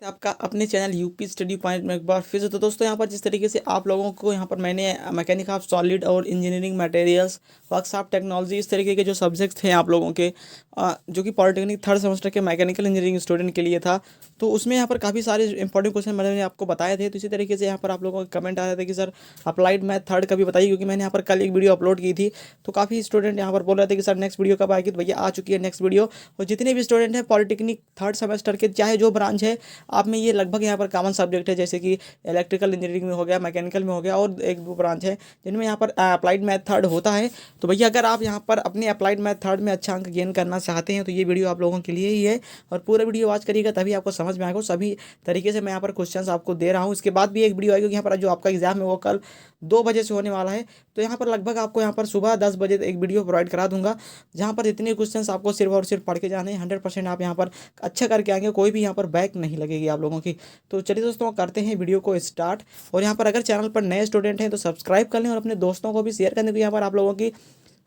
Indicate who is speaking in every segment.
Speaker 1: आपका अपने channel UP study point में एक बार फिर से। तो दोस्तों यहाँ पर जिस तरीके से आप लोगों को यहाँ पर मैंने मैकेनिक ऑफ सॉलिड और इंजीनियरिंग मटेरियल्स वर्कशॉप टेक्नोलॉजी इस तरीके के जो सब्जेक्ट्स थे आप लोगों के जो कि पॉलिटेक्निक थर्ड सेमेस्टर के मैकेनिकल इंजीनियरिंग स्टूडेंट के लिए था, तो उसमें यहाँ पर काफ़ी सारे इंपॉर्टेंट क्वेश्चन मैंने आपको बताए थे। तो इसी तरीके से यहाँ पर आप लोगों का कमेंट आ रहे थे कि सर अप्लाइड मैथ थर्ड का भी बताइए, क्योंकि मैंने यहाँ पर कल एक वीडियो अपलोड की थी। तो काफ़ी स्टूडेंट यहाँ पर बोल रहे थे कि सर नेक्स्ट वीडियो कब आएगी। तो भैया आ चुकी है नेक्स्ट वीडियो। और जितने भी स्टूडेंट हैं पॉलिटेक्निक थर्ड सेमेस्टर के, चाहे जो ब्रांच है आप में, ये लगभग यहाँ पर कॉमन सब्जेक्ट है, जैसे कि इलेक्ट्रिकल इंजीनियरिंग में हो गया, मैकेनिकल में हो गया, और एक दो ब्रांच है जिनमें यहाँ पर अप्लाइड मैथ थर्ड होता है। तो भैया अगर आप यहाँ पर अपने अप्लाइड मैथ थर्ड में अच्छा अंक गेन करना चाहते हैं तो ये वीडियो आप लोगों के लिए ही है। और पूरा वीडियो वॉच करिएगा तभी आपको समझ में आएगा। सभी तरीके से मैं यहाँ पर क्वेश्चंस आपको दे रहा हूँ। इसके बाद भी एक वीडियो आएगी यहाँ पर, जो आपका एग्जाम है वो कल 2 बजे से होने वाला है। तो यहाँ पर लगभग आपको यहाँ पर सुबह 10 बजे एक वीडियो प्रोवाइड करा दूंगा, जहाँ पर जितने क्वेश्चंस आपको सिर्फ और सिर्फ पढ़ के जाने हैं। 100% आप यहाँ पर अच्छा करके आएंगे, कोई भी यहाँ पर बैक नहीं लगेगी आप लोगों की। तो चलिए दोस्तों करते हैं वीडियो को स्टार्ट। और यहाँ पर अगर चैनल पर नए स्टूडेंट हैं तो सब्सक्राइब कर लें और अपने दोस्तों को भी शेयर करने को। यहाँ पर आप लोगों की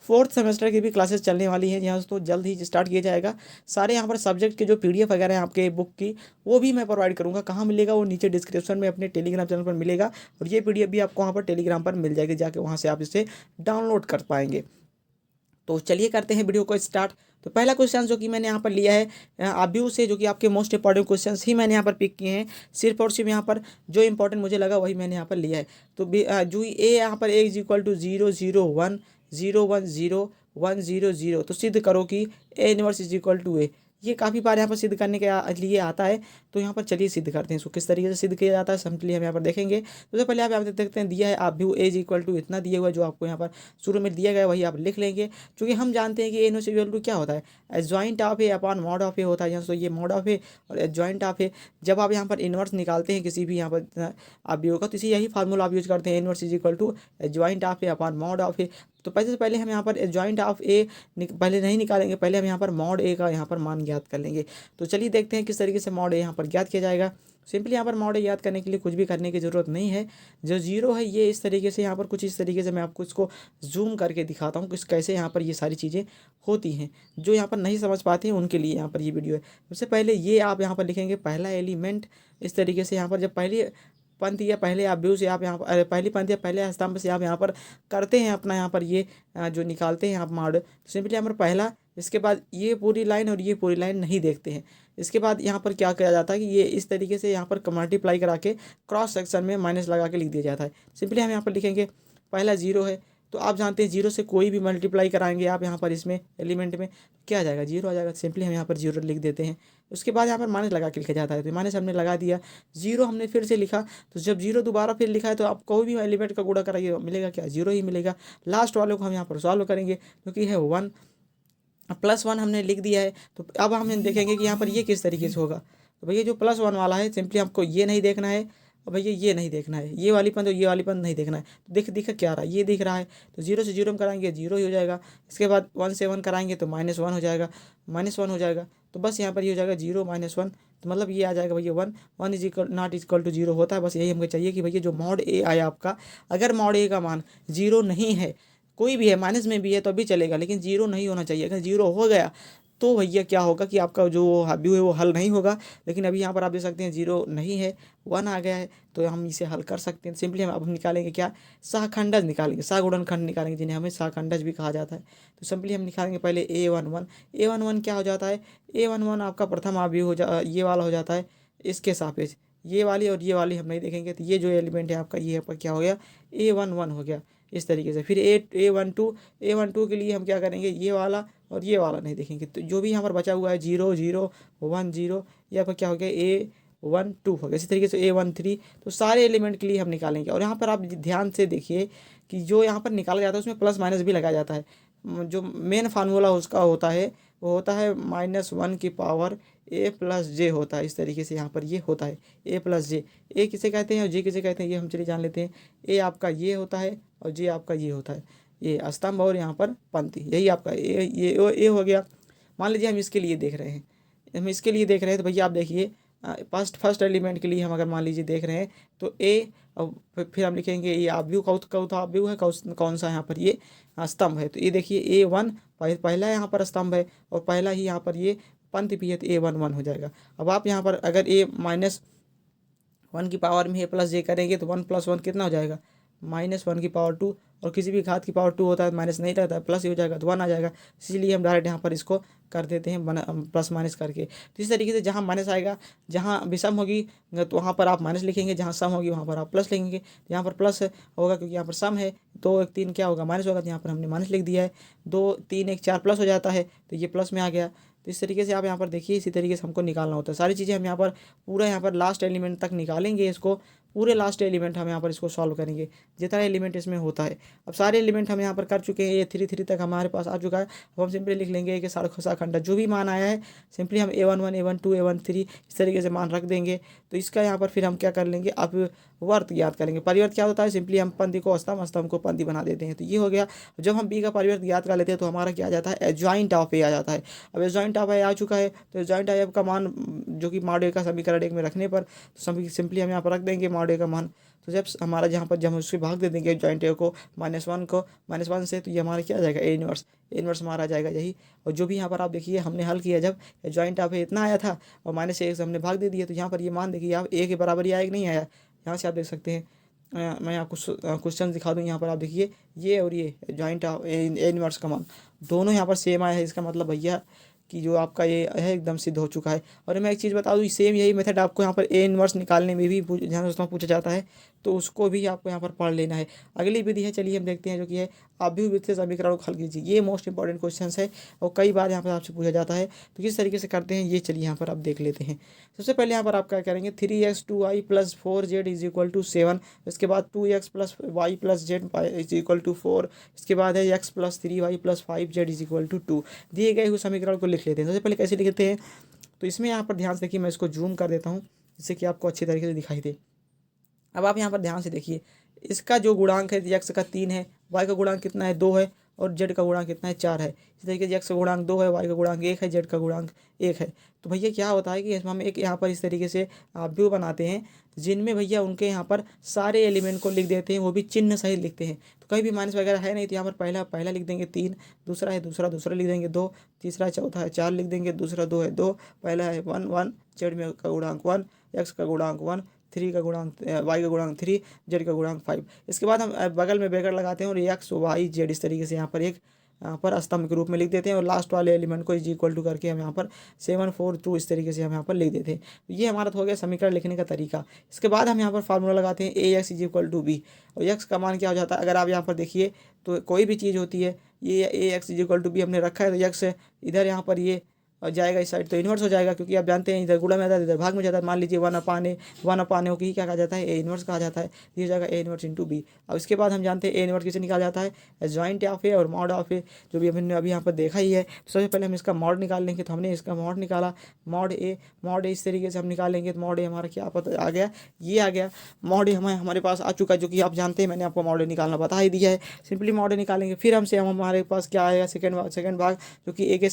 Speaker 1: फोर्थ सेमेस्टर की भी क्लासेस चलने वाली हैं, जहाँ दोस्तों जल्द ही स्टार्ट किया जाएगा। सारे यहाँ पर सब्जेक्ट के जो पीडीएफ वगैरह हैं आपके बुक की, वो भी मैं प्रोवाइड करूँगा। कहाँ मिलेगा वो नीचे डिस्क्रिप्शन में अपने टेलीग्राम चैनल पर मिलेगा। और ये पीडीएफ भी आपको वहाँ पर टेलीग्राम पर मिल जाएगी, जाके वहाँ से आप इसे डाउनलोड कर पाएंगे। तो चलिए करते हैं वीडियो को स्टार्ट। तो पहला क्वेश्चन जो कि मैंने यहाँ पर लिया है आब्यू से, जो कि आपके मोस्ट इंपॉर्टेंट क्वेश्चंस ही मैंने यहाँ पर पिक किए हैं। सिर्फ और सिर्फ यहाँ पर जो इंपॉर्टेंट मुझे लगा वही मैंने यहाँ पर लिया है। तो जो ए यहाँ पर ए इज इक्वल टू 0 0 1 0 1 0 1 0 0, तो सिद्ध करो कि A inverse is equal to A. ये काफ़ी बार यहाँ पर सिद्ध करने के लिए आता है। तो यहाँ पर चलिए सिद्ध करते हैं इसको। किस तरीके से सिद्ध किया जाता है सिंपली हम यहाँ पर देखेंगे। तो सबसे पहले आप यहाँ पर देखते हैं दिया है आप भी एज इक्वल टू इतना दिया हुआ है, जो आपको यहाँ पर शुरू में दिया गया वही आप लिख लेंगे। क्योंकि हम जानते हैं कि ए इनवर्स इक्वल टू क्या होता है, adjoint of A upon mod of A होता है। यहाँ से ये मॉड ऑफ ए और एडजॉइंट ऑफ ए। जब आप यहाँ पर इनवर्स निकालते हैं किसी भी यहाँ पर आप भी होगा, तो इसी यही फार्मूला आप यूज करते हैं, inverse is equal to adjoint of A upon mod of A. तो पहले से पहले हम यहाँ पर एडजॉइंट ऑफ ए पहले नहीं निकालेंगे, पहले हम यहाँ पर मॉड ए का यहाँ पर मान ज्ञात कर लेंगे। तो चलिए देखते हैं किस तरीके से मॉड ए यहाँ पर ज्ञात किया जाएगा। सिंपली यहाँ पर मॉड ए याद करने के लिए कुछ भी करने की ज़रूरत नहीं है। जो जीरो है ये इस तरीके से यहाँ पर कुछ इस तरीके से मैं आपको इसको जूम करके दिखाता हूँ कि कैसे यहाँ पर ये सारी चीज़ें होती हैं। जो यहाँ पर नहीं समझ पाते हैं उनके लिए यहाँ पर ये वीडियो है। सबसे पहले ये आप यहाँ पर लिखेंगे पहला एलिमेंट। इस तरीके से यहाँ पर जब पहली पंक्ति या पहले आप व्यू से आप यहाँ पर पहली पंक्ति या पहले स्तंभ से आप यहाँ पर करते हैं अपना यहाँ पर ये जो निकालते हैं आप मॉड, तो सिंपली यहाँ पर पहला, इसके बाद ये पूरी लाइन और ये पूरी लाइन नहीं देखते हैं। इसके बाद यहाँ पर क्या किया जाता है कि ये इस तरीके से यहाँ पर मल्टीप्लाई करा के क्रॉस सेक्शन में माइनस लगा के लिख दिया जाता है। सिंपली हम यहाँ पर लिखेंगे पहला 0 है, तो आप जानते हैं 0 से कोई भी मल्टीप्लाई कराएंगे आप यहाँ पर इसमें एलिमेंट में क्या आ जाएगा, 0 आ जाएगा। सिंपली हम यहाँ पर 0 लिख देते हैं। उसके बाद यहाँ पर माइनस लगा के लिखा जाता है, तो माइनस हमने लगा दिया। 0 हमने फिर से लिखा, तो जब 0 दोबारा फिर लिखा है तो आप कोई भी एलिमेंट का गुणा कराइए मिलेगा क्या, 0 ही मिलेगा। लास्ट वाले को हम यहाँ पर सॉल्व करेंगे, क्योंकि है 1 +1 हमने लिख दिया है। तो अब हम देखेंगे कि यहाँ पर ये किस तरीके से होगा। तो भैया जो +1 वाला है सिंपली हमको ये नहीं देखना है, और भैया ये नहीं देखना है, ये वाली पंद और ये वाली पंद नहीं देखना है। तो दिख क्या रहा है, ये दिख रहा है। तो 0 से 0 में कराएंगे 0 ही हो जाएगा। इसके बाद 1 से 1 कराएंगे तो -1 हो जाएगा, -1 हो जाएगा। तो बस यहाँ पर ये हो जाएगा 0 -1, तो मतलब ये आ जाएगा भैया 1 is equal not equal to 0 होता है। बस यही हमको चाहिए कि भैया जो मॉड ए आया आपका, अगर मॉड ए का मान 0 नहीं है, कोई भी है माइनस में भी है तो भी चलेगा, लेकिन 0 नहीं होना चाहिए। अगर 0 हो गया तो भैया क्या होगा कि आपका जो व्यू है वो हल नहीं होगा। लेकिन अभी यहाँ पर आप देख सकते हैं 0 नहीं है, 1 आ गया है, तो हम इसे हल कर सकते हैं। सिंपली हम अब निकालेंगे क्या, सहखंडज निकालेंगे, सहगुणनखंड निकालेंगे, जिन्हें हमें सहखंडज भी कहा जाता है। तो सिंपली हम निकालेंगे पहले A11 क्या हो जाता है, A11 आपका प्रथम अवयव ये वाला हो जाता है इसके सापेक्ष। ये वाली और ये वाली हम नहीं देखेंगे, तो ये जो एलिमेंट है आपका ये आपका क्या हो गया, A11 हो गया इस तरीके से। फिर A12 के लिए हम क्या करेंगे, ये वाला और ये वाला नहीं देखेंगे। तो जो भी यहाँ पर बचा हुआ है 0 0 1 0, ये आपका क्या हो गया A12 हो गया। इसी तरीके से A13, तो सारे एलिमेंट के लिए हम निकालेंगे। और यहाँ पर आप ध्यान से देखिए कि जो यहाँ पर निकाला जाता है उसमें प्लस माइनस भी लगाया जाता है। जो मेन फार्मूला उसका होता है वो होता है -1 की पावर a + j होता है। इस तरीके से यहाँ पर ये होता है a + j। ए किसे कहते हैं और j किसे कहते हैं ये हम चलिए जान लेते हैं। ए आपका ये होता है और j आपका ये होता है, ये स्तंभ और यहाँ पर पंक्ति, यही आपका ए हो गया। मान लीजिए हम इसके लिए देख रहे हैं, तो भैया आप देखिए फर्स्ट एलिमेंट के लिए हम अगर मान लीजिए देख रहे हैं तो ए, और फिर हम लिखेंगे ये अवयव कौथा अवयव है, कौन सा यहाँ पर ये स्तंभ है। तो ये देखिए A1 पहला यहाँ पर स्तंभ है और पहला ही यहाँ पर ये पंथ भी है तो A11 हो जाएगा। अब आप यहाँ पर अगर A-1 की पावर में A+J करेंगे तो 1+1 कितना हो जाएगा, -1 की पावर 2, और किसी भी घात की पावर 2 होता है माइनस नहीं रहता है, प्लस ही हो जाएगा तो 1 आ जाएगा। इसीलिए हम डायरेक्ट यहाँ पर इसको कर देते हैं प्लस माइनस करके। तो इस तरीके से जहाँ माइनस आएगा, जहाँ विषम होगी तो वहाँ पर आप माइनस लिखेंगे, जहाँ सम होगी वहाँ पर आप प्लस लिखेंगे। यहाँ पर प्लस होगा क्योंकि यहाँ पर सम है, 2 1 3 क्या होगा, माइनस होगा, तो यहाँ पर हमने माइनस लिख दिया है। 2 3 1 4 प्लस हो जाता है, तो ये प्लस में आ गया। तो इस तरीके से आप यहाँ पर देखिए, इसी तरीके से हमको निकालना होता है सारी चीज़ें। हम यहाँ पर पूरा यहाँ पर लास्ट एलिमेंट तक निकालेंगे इसको, पूरे लास्ट एलिमेंट हम यहाँ पर इसको सॉल्व करेंगे, जितना एलिमेंट इसमें होता है। अब सारे एलिमेंट हम यहाँ पर कर चुके हैं, ये 3 3 तक हमारे पास आ चुका है। अब हम सिंपली लिख लेंगे कि शाखंड जो भी मान आया है सिंपली हम A11 A12 A13 इस तरीके से मान रख देंगे। तो इसका यहाँ पर फिर हम क्या कर लेंगे, अब वर्त ज्ञात करेंगे। परिवर्त क्या होता है, सिंपली हम पंक्ति को स्तंभ, स्तंभ को पंक्ति बना देते हैं। तो ये हो गया। जब हम बी का परिवर्त ज्ञात कर लेते हैं तो हमारा क्या आ जाता है, एडजॉइंट ऑफ ए आ जाता है। अब एडजॉइंट ऑफ ए आ चुका है, तो एडजॉइंट ऑफ ए का मान जो कि मॉड ए का समीकरण 1 में रखने पर सिंपली हम यहाँ पर रख देंगे मॉड ए का मान। तो जब हमारा जहाँ पर जब हम उससे भाग दे देंगे जॉइंट ए को -1 से, तो ये हमारा क्या आ जाएगा, ए इनवर्स हमारा आ जाएगा यही। और जो भी यहाँ पर आप देखिए हमने हल किया, जब जॉइंट ऑफ ए इतना आया था और -1 से हमने भाग दे दिया, तो यहाँ पर ये मान देखिए आप ए के बराबर ही आया कि नहीं आया। यहाँ से आप देख सकते हैं, मैं आपको क्वेश्चन दिखा दूँ। यहाँ पर आप देखिए ये और ये जॉइंट ऑफ ए इनवर्स का मान दोनों यहाँ पर सेम आया है। इसका मतलब भैया कि जो आपका ये है एकदम सिद्ध हो चुका है। और मैं एक चीज़ बता दूँ, सेम यही मेथड आपको यहाँ पर ए इनवर्स निकालने में भी ध्यान दोस्तों पूछा जाता है, तो उसको भी आपको यहाँ पर पढ़ लेना है। अगली विधि है, चलिए हम देखते हैं, जो कि है अभिव्यक्ति समीकरण को हल कीजिए। ये मोस्ट इंपॉर्टेंट क्वेश्चन है और कई बार यहाँ पर आपसे पूछा जाता है। तो किस तरीके से करते हैं ये चलिए यहाँ पर आप देख लेते हैं। सबसे पहले यहाँ पर आप क्या करेंगे, 3x 2y + 4z = 7। इसके बाद 2x + y + z = 4। इसके बाद है x + 3y + 5z = 2। दिए गए हुए समीकरण को लिख लेते हैं। सबसे पहले कैसे लिखते हैं, तो इसमें यहाँ पर ध्यान से देखिए, मैं इसको जूम कर देता हूँ जिससे कि आपको अच्छी तरीके से दिखाई दे। अब आप यहाँ पर ध्यान से देखिए, इसका जो गुणांक है x का 3 है, y का गुणांक कितना है 2 है, और z का गुणांक कितना है 4 है। इस तरीके से x का गुणांक 2 है, y का गुणांक 1 है, z का गुणांक 1 है। तो भैया क्या होता है कि हम एक यहाँ पर इस तरीके से व्यू बनाते हैं जिनमें भैया उनके यहाँ पर सारे एलिमेंट को लिख देते हैं, वो भी चिन्ह सहित लिखते हैं। तो कहीं भी माइनस वगैरह है नहीं, तो यहाँ पर पहला लिख देंगे 3, दूसरा है दूसरा लिख देंगे 2, तीसरा चौथा है 4 लिख देंगे, दूसरा 2 है 2, पहला है 1 1, z में का गुणांक 1, x का गुणांक 1, 3 का गुणांक y का गुणांक 3, z का गुणांक 5। इसके बाद हम बगल में ब्रैकेट लगाते हैं और x y z इस तरीके से यहाँ पर एक स्तंभ के रूप में लिख देते हैं, और लास्ट वाले एलिमेंट को = करके हम यहाँ पर 7 4 2 इस तरीके से हम यहाँ पर लिख देते हैं। तो ये हमारा हो गया समीकरण लिखने का तरीका। इसके बाद हम यहाँ पर फार्मूला लगाते हैं ax = b, और x का मान क्या हो जाता है, अगर आप यहाँ पर देखिए तो कोई भी चीज़ होती है, ये ax = b हमने रखा है, तो x इधर यहाँ पर ये और जाएगा इस साइड तो इन्वर्स हो जाएगा, क्योंकि आप जानते हैं इधर गुणा में आता है इधर भाग में जाता है। मान लीजिए 1/a को ही क्या कहा जाता है, ए इन्वर्स कहा जाता है। ये हो जाएगा a इन्वर्स × b। अब इसके बाद हम जानते हैं a इन्वर्स किसे निकाला जाता है, जॉइंट ऑफ ए और मॉड ऑफ ए, जो भी हमने अभी यहाँ पर देखा ही है। तो सबसे पहले हम इसका मॉड निकाल लेंगे, तो हमने इसका मॉड निकाला, मॉड ए इस तरीके से हम निकालेंगे। तो मॉड ए हमारा क्या पता आ गया, ये आ गया मॉड ए हमारे पास आ चुका है, जो कि आप जानते हैं मैंने आपको मॉड ए निकालना बता ही दिया है। सिंपली मॉड ए निकालेंगे, फिर हमारे पास क्या आएगा, सेकंड भाग, जो कि ए के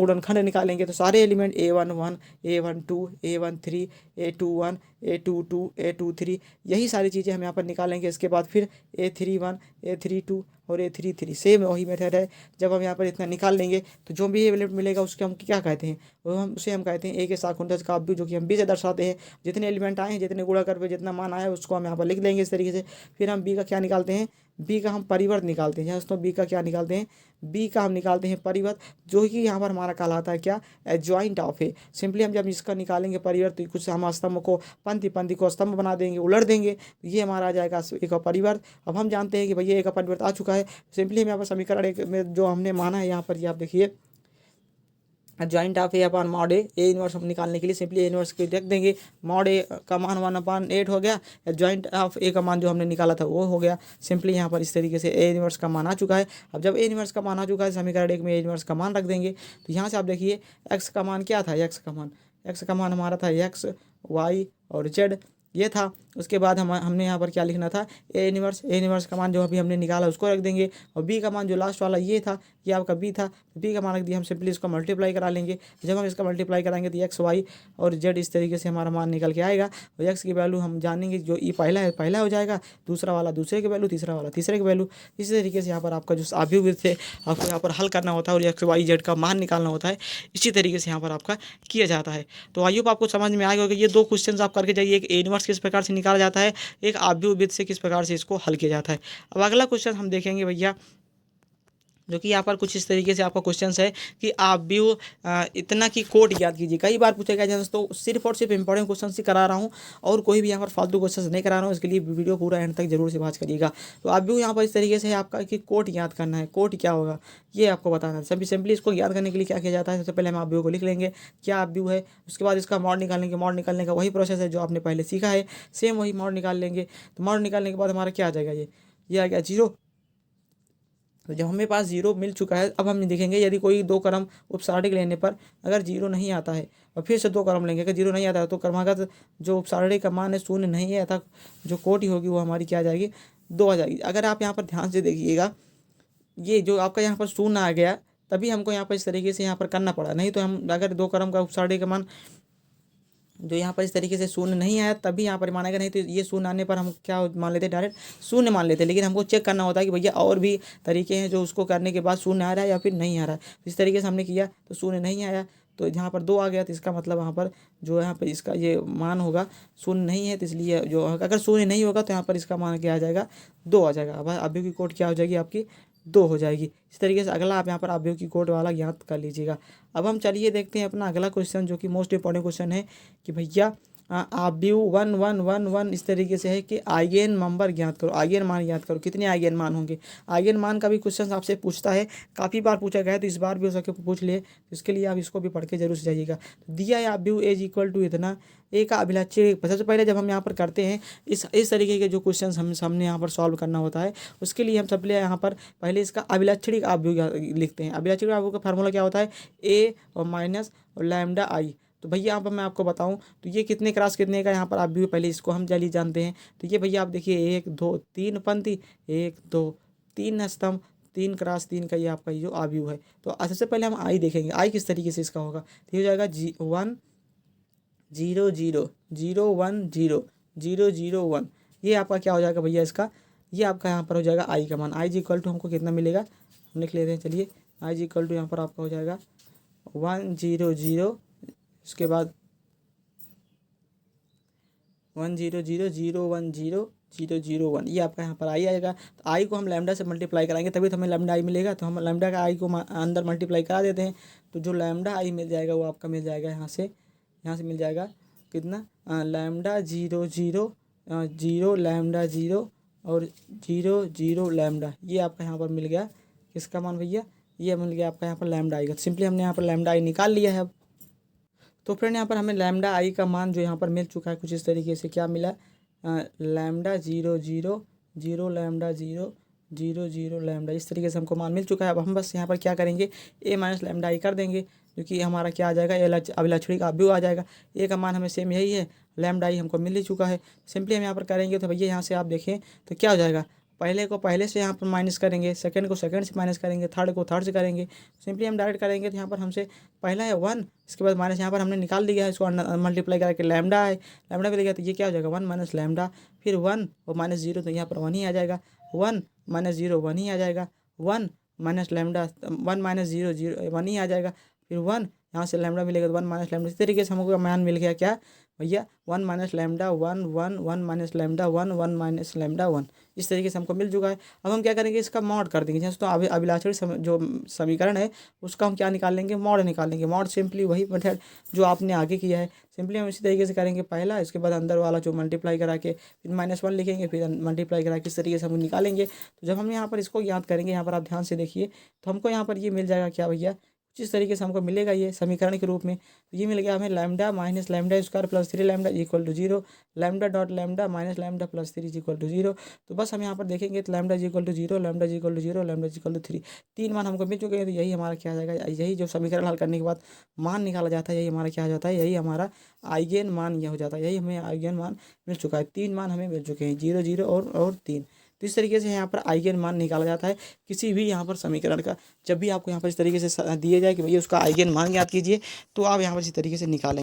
Speaker 1: गुणनखंड निकालेंगे। तो सारे element A11 A12 A13 A21 A22 A23 यही सारी चीज़ें हम यहाँ पर निकालेंगे। इसके बाद फिर A31 A32 और A33 सेम वही मेथड है। जब हम यहाँ पर इतना निकाल लेंगे तो जो भी एलिमेंट मिलेगा उसके हम क्या कहते हैं, उसे हम कहते हैं ए के शाखुंतज का अवयव, जो कि हम बी से दर्शाते हैं। जितने एलिमेंट आए हैं, जितने गुणा कर पे जितना मान आया उसको हम यहाँ पर लिख देंगे इस तरीके से। फिर हम बी का क्या निकालते हैं, बी का हम परिवर्त निकालते हैं। दोस्तों बी का क्या निकालते हैं, बी का हम निकालते हैं परिवर्त, जो कि यहाँ पर हमारा कहलाता है क्या, एडजॉइंट ऑफ ए। सिंपली हम जब इसका निकालेंगे परिवर्त, तो कुछ हम स्तंभ को पंक्ति को स्तंभ बना देंगे, उलट देंगे, तो ये हमारा आ जाएगा ए का परिवर्त। अब हम जानते हैं कि भैया ए का परिवर्त आ चुका है। सिंपली हम यहाँ पर समीकरण एक में जो हमने माना है यहाँ पर ये आप देखिए, joint of A upon mod A inverse हम निकालने के लिए सिंपली ए इनवर्स को रख देंगे। मॉड ए का मान 1/8 हो गया, जॉइंट ऑफ ए का मान जो हमने निकाला था वो हो गया। सिंपली यहाँ पर इस तरीके से ए इनवर्स का मान आ चुका है। अब जब ए इनवर्स का मान आ चुका है, समीकरण 1 में ए इनवर्स का मान रख देंगे। तो यहाँ से आप देखिए एक्स का मान क्या था, एक्स का मान हमारा था x y और z ये था। उसके बाद हमने यहाँ पर क्या लिखना था, ए इनवर्स का मान जो अभी हमने निकाला उसको रख देंगे, और बी का मान जो लास्ट वाला ये था, ये आपका बी था, बी का मान रख दिया। हम सिंपली इसको मल्टीप्लाई करा लेंगे। जब हम इसका मल्टीप्लाई कराएंगे तो एक्स वाई और जेड इस तरीके से हमारा मान निकल के आएगा। और एक्स की वैल्यू हम जानेंगे, जो ई पहला है पहला हो जाएगा, दूसरा वाला दूसरे की वैल्यू, तीसरा वाला तीसरे की वैल्यू। इसी तरीके से यहाँ पर आपका जो अभिव्यक्ति थे आपको यहाँ पर हल करना होता है और एक्स वाई जेड का मान निकालना होता है। इसी तरीके से यहाँ पर आपका किया जाता है। तो आई होप आपको समझ में आएगा कि ये दो क्वेश्चन आप करके जाइए, एक ए इनवर्स किस प्रकार से निकाला जाता है, एक अभिव्यक्ति से किस प्रकार से इसको हल किया जाता है। अब अगला क्वेश्चन हम देखेंगे भैया, जो कि यहाँ पर कुछ इस तरीके से आपका क्वेश्चन है कि आप भी इतना की कोड याद कीजिए। कई बार पूछा गया दोस्तों, सिर्फ और सिर्फ इंपॉर्टेंट क्वेश्चन ही करा रहा हूँ और कोई भी यहाँ पर फालतू क्वेश्चन नहीं करा रहा हूँ। इसके लिए वीडियो पूरा एंड तक जरूर से वॉच करिएगा। तो आप भी यहाँ पर इस तरीके से आपका कि कोड याद करना है, कोड क्या होगा ये आपको बताना है। सभी सिंपली इसको याद करने के लिए क्या किया जाता है, सबसे पहले हम आप व्यू को लिख लेंगे, क्या आप व्यू है, उसके बाद इसका मॉड निकालेंगे। मॉड निकालने का वही प्रोसेस है जो आपने पहले सीखा है, सेम वही मॉड निकाल लेंगे। तो मॉड निकालने के बाद हमारा क्या आ जाएगा, ये आ गया 0। तो जब हमें पास 0 मिल चुका है, अब हम देखेंगे यदि कोई दो क्रम उपसारणिक लेने पर अगर 0 नहीं आता है और फिर से दो क्रम लेंगे, अगर 0 नहीं आता है तो क्रमागत जो उपसारणिक का मान है 0 नहीं है, अतः जो कोटि होगी वो हमारी क्या आ जाएगी, 2 आ जाएगी। अगर आप यहाँ पर ध्यान से देखिएगा, ये जो आपका यहाँ पर 0 आ गया तभी हमको यहाँ पर इस तरीके से यहाँ पर करना पड़ा, नहीं तो हम अगर दो क्रम का उपसारणिक का मान जो यहाँ पर इस तरीके से 0 नहीं आया तभी यहाँ पर मानेगा, नहीं तो ये 0 आने पर हम क्या मान लेते डायरेक्ट 0 मान लेते। लेकिन हमको चेक करना होता है कि भैया और भी तरीके हैं जो उसको करने के बाद 0 आ रहा है या फिर नहीं आ रहा है। इस तरीके से हमने किया तो 0 नहीं आया, तो यहाँ पर 2 आ गया, तो इसका मतलब यहाँ पर जो यहाँ पर इसका ये मान होगा 0 नहीं है, तो इसलिए जो अगर 0 नहीं होगा तो यहाँ पर इसका मान क्या आ जाएगा, 2 आ जाएगा। अब अभी की कोड क्या हो जाएगी आपकी, 2 हो जाएगी। इस तरीके से अगला आप यहाँ पर अवयव की कोड वाला याद कर लीजिएगा। अब हम चलिए देखते हैं अपना अगला क्वेश्चन, जो कि मोस्ट इंपॉर्टेंट क्वेश्चन है कि भैया अवयव 1 1 1 1 इस तरीके से है कि आइगन नंबर ज्ञात करो, आइगन मान ज्ञात करो। कितने आइगन मान होंगे, आइगन मान का भी क्वेश्चन आपसे पूछता है, काफ़ी बार पूछा गया है, तो इस बार भी हो सके पूछ लिए, तो इसके लिए आप इसको भी पढ़ के जरूर से जाइएगा। तो दिया है अवयव एज इक्वल टू इतना, ए का अभिलक्षी। सबसे पहले जब हम यहाँ पर करते हैं इस तरीके के जो क्वेश्चन हमने यहाँ पर सॉल्व करना होता है, उसके लिए हम सबसे यहाँ पर पहले इसका अभिलक्षणिक अवयव लिखते हैं। अभिलक्षणिक अवयव का फार्मूला क्या होता है, ए और माइनस और लैम्डा आई। तो भैया यहाँ पर मैं आपको बताऊं तो ये कितने क्रॉस कितने का यहाँ पर आप भी पहले इसको हम जल्दी जानते हैं। तो ये भैया आप देखिए 1 2 3 पंक्ति, 1 2 3 स्तंभ, 3 क्रॉस 3 का ये आपका ये जो अवयव है। तो सबसे पहले हम आई देखेंगे, आई किस तरीके से इसका होगा, तो ये हो जाएगा 1 0 0 0 1 0 0 0 1। ये आपका क्या हो जाएगा भैया, इसका ये आपका यहाँ पर हो जाएगा आई का मान। आई जी इक्वल टू हमको कितना मिलेगा, हम लिख लेते हैं, चलिए आई जी इक्वल टू यहाँ पर आपका हो जाएगा 1 0 0, उसके बाद 1 0 0 0 1 0 0 0 1, ये आपका यहाँ पर आई आएगा। तो आई को हम लैम्डा से मल्टीप्लाई कराएंगे तभी तो हमें लैम्डा आई मिलेगा। तो हम लैम्डा का आई को अंदर मल्टीप्लाई करा देते हैं, तो जो लैम्डा आई मिल जाएगा वो आपका मिल जाएगा यहाँ से मिल जाएगा कितना, लैम्डा 0 0 0 लैम्डा 0 और 0 0 लैम्डा, ये आपका यहाँ पर मिल गया किसका मान भैया, ये मिल गया आपका यहाँ पर लैम्डा आई का। सिंपली हमने यहाँ पर लैम्डा आई निकाल लिया है। अब तो फ्रेंड यहाँ पर हमें लैम्डा आई का मान जो यहाँ पर मिल चुका है कुछ इस तरीके से, क्या मिला, लैम्डा 0 0 0 लैम्डा 0 0 0 लैम्डा, इस तरीके से हमको मान मिल चुका है। अब हम बस यहाँ पर क्या करेंगे, ए माइनस लैम्डा आई कर देंगे, जो कि हमारा क्या आ जाएगा, अभिलक्षणिक अवयव आ जाएगा। ए का मान हमें सेम यही है, लैम्डा आई हमको मिल ही चुका है। सिंपली हम यहाँ पर करेंगे तो भैया यहाँ से आप देखें तो क्या हो जाएगा, पहले को पहले से यहाँ पर माइनस करेंगे, सेकंड को सेकंड से माइनस करेंगे, थर्ड को थर्ड से करेंगे। सिंपली हम डायरेक्ट करेंगे तो यहाँ पर हमसे पहला है 1, इसके बाद माइनस यहाँ पर हमने निकाल दिया है, इसको मल्टीप्लाई करके लैम्डा है, लैम्डा मिल गया, तो ये क्या हो जाएगा 1 माइनस लैम्डा, फिर 1 और माइनस 0, तो यहाँ पर 1 ही आ जाएगा, 1 माइनस 0 1 ही आ जाएगा, 1 माइनस लैम्डा 1 माइनस 0 0 1 ही आ जाएगा, फिर 1 यहाँ से लैम्डा मिलेगा तो 1 माइनस लैम्डा। इस तरीके से हमको मान मिल गया क्या भैया, 1 minus lambda 1 1 1 minus lambda 1 1 minus lambda 1, इस तरीके से हमको मिल चुका है। अब हम क्या करेंगे, इसका मॉड कर देंगे। जैसे तो अभिलाषणी जो समीकरण है उसका हम क्या निकाल लेंगे, मॉड निकाल लेंगे। मॉड सिंपली वही मेथड जो आपने आगे किया है, सिंपली हम इसी तरीके से करेंगे पहला, इसके बाद अंदर वाला जो मल्टीप्लाई करा के फिर -1 लिखेंगे, फिर मल्टीप्लाई करा के इस तरीके से हम निकालेंगे। तो जब हम यहाँ पर इसको याद करेंगे, यहाँ पर आप ध्यान से देखिए, तो हमको यहाँ पर ये मिल जाएगा क्या भैया, जिस तरीके से हमको मिलेगा ये समीकरण के रूप में, तो ये मिल गया हमें lambda minus lambda square plus 3 lambda equal to 0, lambda dot lambda minus lambda plus 3 is equal to 0। तो बस हम यहाँ पर देखेंगे तो lambda is equal to 0, lambda is equal to 0, lambda is equal to 3, 3 मान हमको मिल चुके हैं। तो यही हमारा क्या आ जाएगा, यही जो समीकरण हल करने के बाद मान निकाला जाता है, यही हमारा क्या हो जाता है, यही हमारा आइगन मान यह हो जाता है। यही हमें आइगन मान मिल चुका है, 3 मान हमें मिल चुके हैं, 0 0 और 3। तो इस तरीके से यहाँ पर आइगन मान निकाला जाता है किसी भी यहाँ पर समीकरण का। जब भी आपको यहाँ पर इस तरीके से दिए जाए कि भैया उसका आइगन मान ज्ञात कीजिए, तो आप यहाँ पर इस तरीके से निकालें।